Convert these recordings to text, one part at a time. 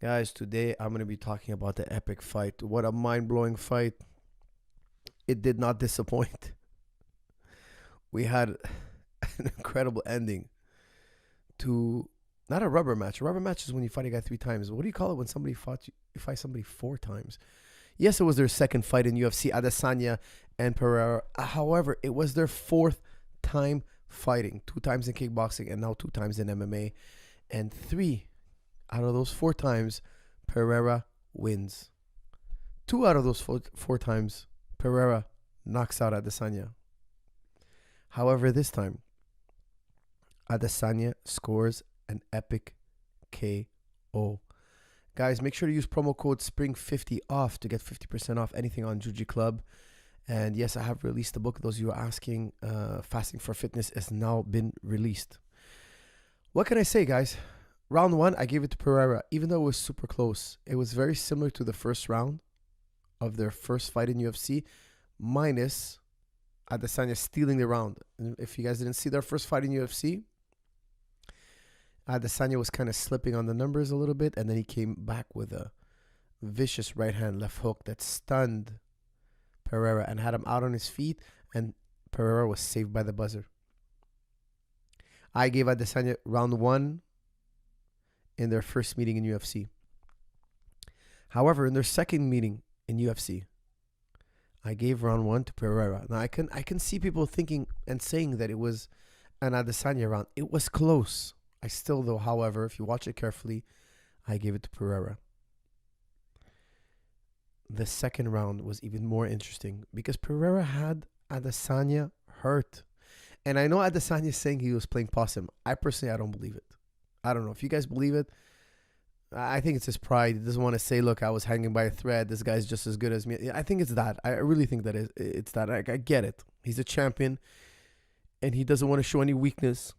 Guys, today I'm going to be talking about the epic fight. What a mind blowing fight. It did not disappoint. We had an incredible ending to not a rubber match. A rubber match is when you fight a guy 3 times. What do you call it when you fight somebody 4 times? Yes, it was their second fight in UFC, Adesanya and Pereira. However, it was their fourth time fighting, 2 times in kickboxing and now 2 times in MMA. And 3 out of those 4 times, Pereira wins. 2 out of those four times, Pereira knocks out Adesanya. However, this time, Adesanya scores an epic KO. Guys, make sure to use promo code SPRING50 off to get 50% off anything on Jiu-Jitsu Club. And yes, I have released the book. Those of you are asking, Fasting for Fitness has now been released. What can I say, guys? Round 1, I gave it to Pereira, even though it was super close. It was very similar to the first round of their first fight in UFC, minus Adesanya stealing the round. If you guys didn't see their first fight in UFC, Adesanya was kind of slipping on the numbers a little bit, and then he came back with a vicious right hand left hook that stunned Pereira and had him out on his feet, and Pereira was saved by the buzzer. I gave Adesanya round 1 in their first meeting in UFC. However, in their second meeting in UFC, I gave round 1 to Pereira. Now I can see people thinking and saying that it was an Adesanya round. It was close. I still, though, however, if you watch it carefully, I gave it to Pereira. The second round was even more interesting because Pereira had Adesanya hurt. And I know Adesanya is saying he was playing possum. I don't believe it. I don't know. If you guys believe it, I think it's his pride. He doesn't want to say, look, I was hanging by a thread. This guy's just as good as me. I think it's that. I really think that it's that. I get it. He's a champion, and he doesn't want to show any weakness.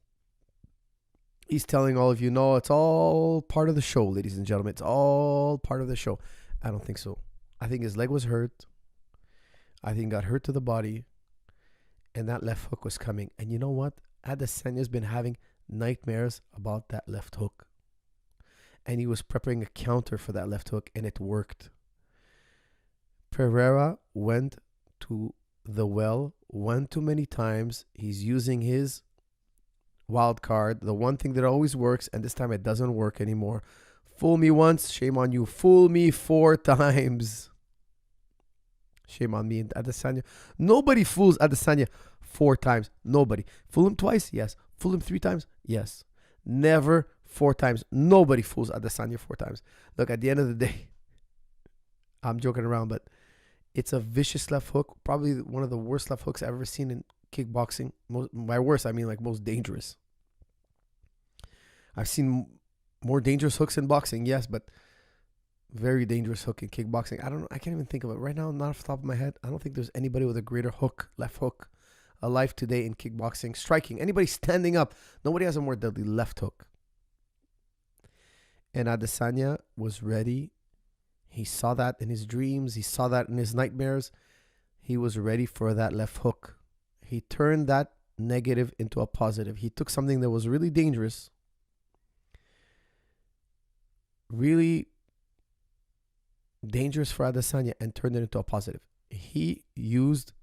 He's telling all of you, no, it's all part of the show, ladies and gentlemen. It's all part of the show. I don't think so. I think his leg was hurt. I think he got hurt to the body, and that left hook was coming. And you know what? Adesanya's been having nightmares about that left hook. And he was preparing a counter for that left hook, and it worked. Pereira went to the well one too many times. He's using his wild card, the one thing that always works, and this time it doesn't work anymore. Fool me once, shame on you. Fool me 4 times. Shame on me and Adesanya. Nobody fools Adesanya 4 times. Nobody. Fool him twice? Yes. Fool him 3 times? Yes. Never 4 times. Nobody fools Adesanya 4 times. Look, at the end of the day, I'm joking around, but it's a vicious left hook. Probably one of the worst left hooks I've ever seen in kickboxing. By worst, I mean like most dangerous. I've seen more dangerous hooks in boxing, yes, but very dangerous hook in kickboxing. I don't know. I can't even think of it right now. Not off the top of my head. I don't think there's anybody with a greater hook, left hook, alive today in kickboxing. Striking. Anybody standing up. Nobody has a more deadly left hook. And Adesanya was ready. He saw that in his dreams. He saw that in his nightmares. He was ready for that left hook. He turned that negative into a positive. He took something that was really dangerous, really dangerous for Adesanya, and turned it into a positive. He used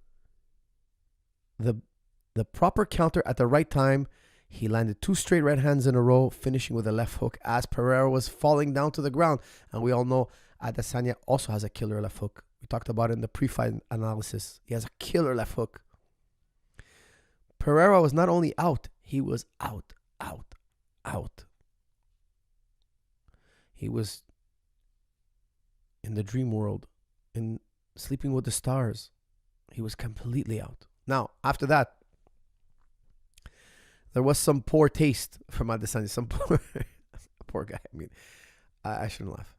the proper counter at the right time. He landed 2 straight right hands in a row, finishing with a left hook as Pereira was falling down to the ground. And we all know Adesanya also has a killer left hook. We talked about it in the pre-fight analysis. He has a killer left hook. Pereira was not only out, he was out. He was in the dream world, in sleeping with the stars. He was completely out. Now, after that, there was some poor taste from Adesanya. Some poor guy. I mean, I shouldn't laugh.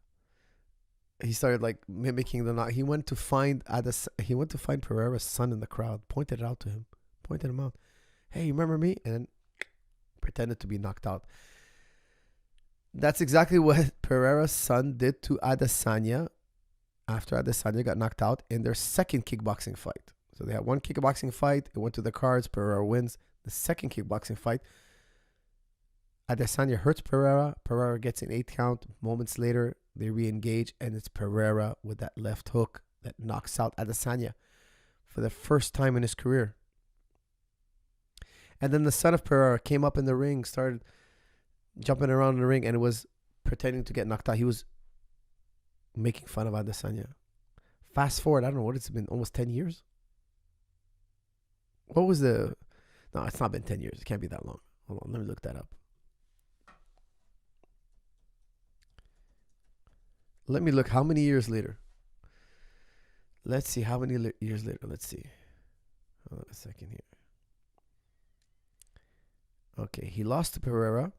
He started like mimicking the knock. He went to find Pereira's son in the crowd, pointed it out to him, pointed him out. Hey, you remember me? And then pretended to be knocked out. That's exactly what Pereira's son did to Adesanya after Adesanya got knocked out in their second kickboxing fight. So they had one kickboxing fight. It went to the cards. Pereira wins. The second kickboxing fight, Adesanya hurts Pereira. Pereira gets an 8 count. Moments later, They re-engage, and it's Pereira with that left hook that knocks out Adesanya for the first time in his career. And then the son of Pereira came up in the ring, started jumping around in the ring, and it was pretending to get knocked out. He was making fun of Adesanya. Fast forward, I don't know what it's been, almost 10 years? What was the... No, it's not been 10 years. It can't be that long. Hold on, let me look that up. Let me look how many years later. Let's see how many years later. Let's see. Hold on a second here. Okay, he lost to Pereira.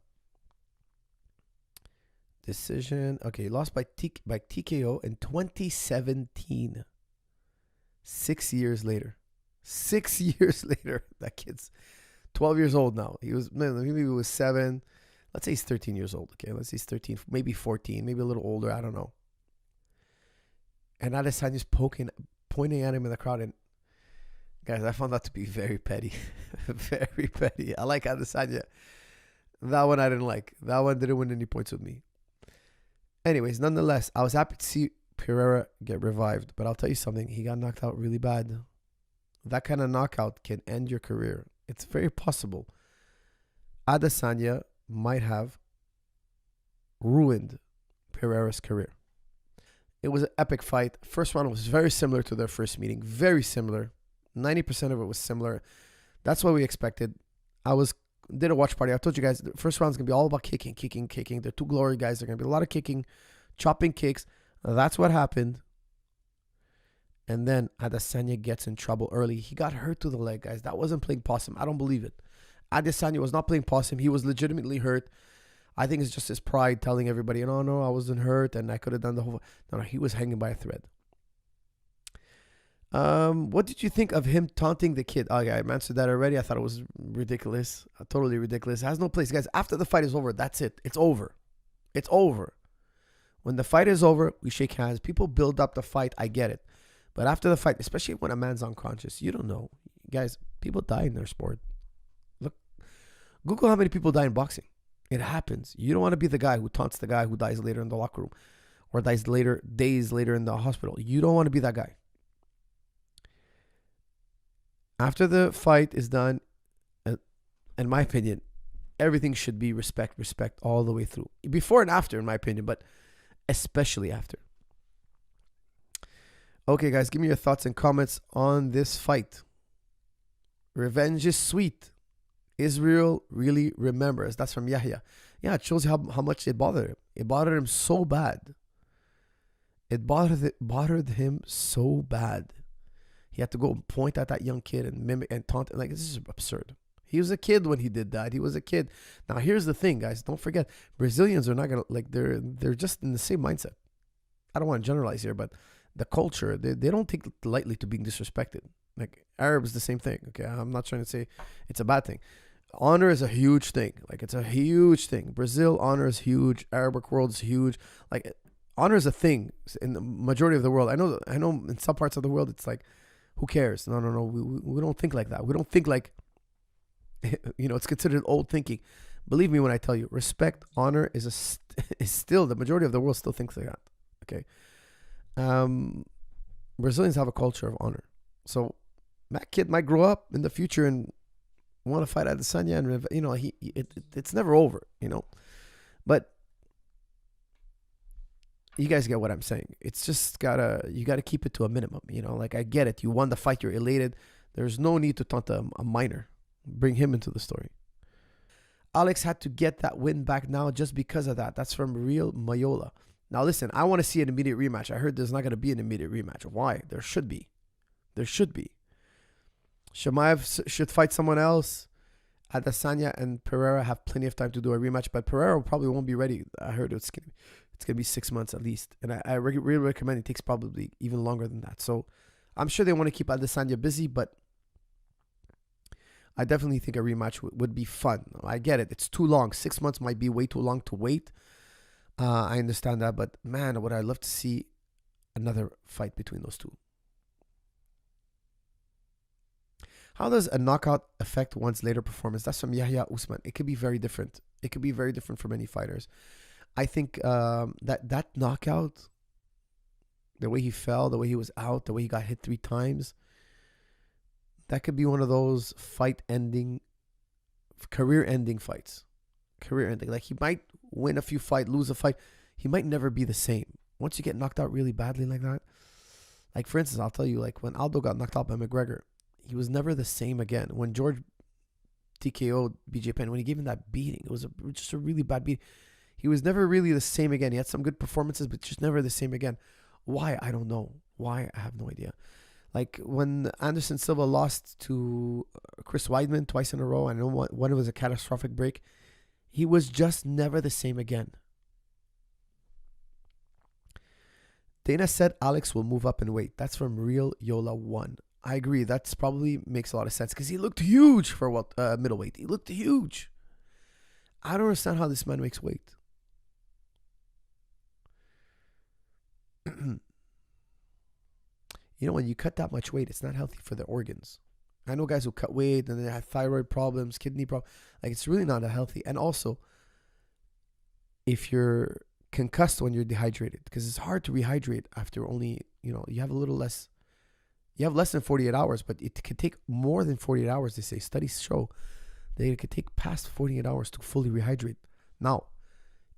Decision. Okay, he lost by TKO in 2017. 6 years later. 6 years later. That kid's 12 years old now. Maybe he was 7. Let's say he's 13 years old. Okay, let's say he's 13, maybe 14, maybe a little older. I don't know. And Adesanya's pointing at him in the crowd. And guys, I found that to be very petty. Very petty. I like Adesanya. That one I didn't like. That one didn't win any points with me. Anyways, nonetheless, I was happy to see Pereira get revived. But I'll tell you something. He got knocked out really bad. That kind of knockout can end your career. It's very possible. Adesanya might have ruined Pereira's career. It was an epic fight. First round was very similar to their first meeting. Very similar. 90% of it was similar. That's what we expected. Did a watch party. I told you guys, the first round's going to be all about kicking. They're two glory guys. There's going to be a lot of kicking, chopping kicks. That's what happened. And then Adesanya gets in trouble early. He got hurt to the leg, guys. That wasn't playing possum. I don't believe it. Adesanya was not playing possum. He was legitimately hurt. I think it's just his pride telling everybody, no, I wasn't hurt and I could have done the whole... No, he was hanging by a thread. What did you think of him taunting the kid? Okay, I answered that already. I thought it was ridiculous. Totally ridiculous. It has no place. Guys, after the fight is over, that's it. It's over. It's over. When the fight is over, we shake hands. People build up the fight. I get it. But after the fight, especially when a man's unconscious, you don't know. Guys, people die in their sport. Look, Google how many people die in boxing. It happens. You don't want to be the guy who taunts the guy who dies later in the locker room or dies later, days later in the hospital. You don't want to be that guy. After the fight is done, in my opinion, everything should be respect all the way through. Before and after, in my opinion, but especially after. Okay, guys, give me your thoughts and comments on this fight. Revenge is sweet. Israel really remembers. That's from Yahya. Yeah, it shows you how much it bothered him. It bothered him so bad. It bothered him so bad. He had to go and point at that young kid and mimic and taunt. Like, this is absurd. He was a kid when he did that. He was a kid. Now, here's the thing, guys. Don't forget, Brazilians are not going to, like, they're just in the same mindset. I don't want to generalize here, but the culture, they don't take lightly to being disrespected. Like, Arabs, the same thing. Okay, I'm not trying to say it's a bad thing. Honor is a huge thing. Like, it's a huge thing. Brazil, honor is huge. Arabic world is huge. Like, honor is a thing in the majority of the world. I know in some parts of the world, it's like, who cares? No. We don't think like that. We don't think like, it's considered old thinking. Believe me when I tell you, respect, honor is still, the majority of the world still thinks like that. Okay. Brazilians have a culture of honor. So that kid might grow up in the future and want to fight Adesanya, and it's never over, But you guys get what I'm saying. It's just you gotta keep it to a minimum, Like, I get it. You won the fight. You're elated. There's no need to taunt a minor. Bring him into the story. Alex had to get that win back now just because of that. That's from Real Mayola. Now, listen, I want to see an immediate rematch. I heard there's not going to be an immediate rematch. Why? There should be. Shemaev should fight someone else. Adesanya and Pereira have plenty of time to do a rematch, but Pereira probably won't be ready. I heard it's going to be 6 months at least. And I really recommend it takes probably even longer than that. So I'm sure they want to keep Adesanya busy, but I definitely think a rematch would be fun. I get it. It's too long. 6 months might be way too long to wait. I understand that, but man, would I love to see another fight between those two. How does a knockout affect one's later performance? That's from Yahya Usman. It could be very different. It could be very different for many fighters. I think that knockout, the way he fell, the way he was out, the way he got hit 3 times, that could be one of those career-ending fights. Career-ending. Like, he might win a few fights, lose a fight. He might never be the same. Once you get knocked out really badly like that, like, for instance, I'll tell you, like, when Aldo got knocked out by McGregor, he was never the same again. When George TKO'd BJ Penn, when he gave him that beating, it was just a really bad beating. He was never really the same again. He had some good performances, but just never the same again. Why? I don't know. Why? I have no idea. Like, when Anderson Silva lost to Chris Weidman twice in a row, I know one was a catastrophic break, he was just never the same again. Dana said Alex will move up in weight. That's from Real Yola 1. I agree. That's probably makes a lot of sense because he looked huge for middleweight. He looked huge. I don't understand how this man makes weight. You know, when you cut that much weight, it's not healthy for the organs. I know guys who cut weight and they have thyroid problems, kidney problems. Like, it's really not that healthy. And also, if you're concussed when you're dehydrated, because it's hard to rehydrate after only, you have a little less. You have less than 48 hours, but it can take more than 48 hours, they say. Studies show that it could take past 48 hours to fully rehydrate. Now,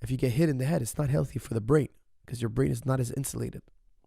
if you get hit in the head, it's not healthy for the brain because your brain is not as insulated.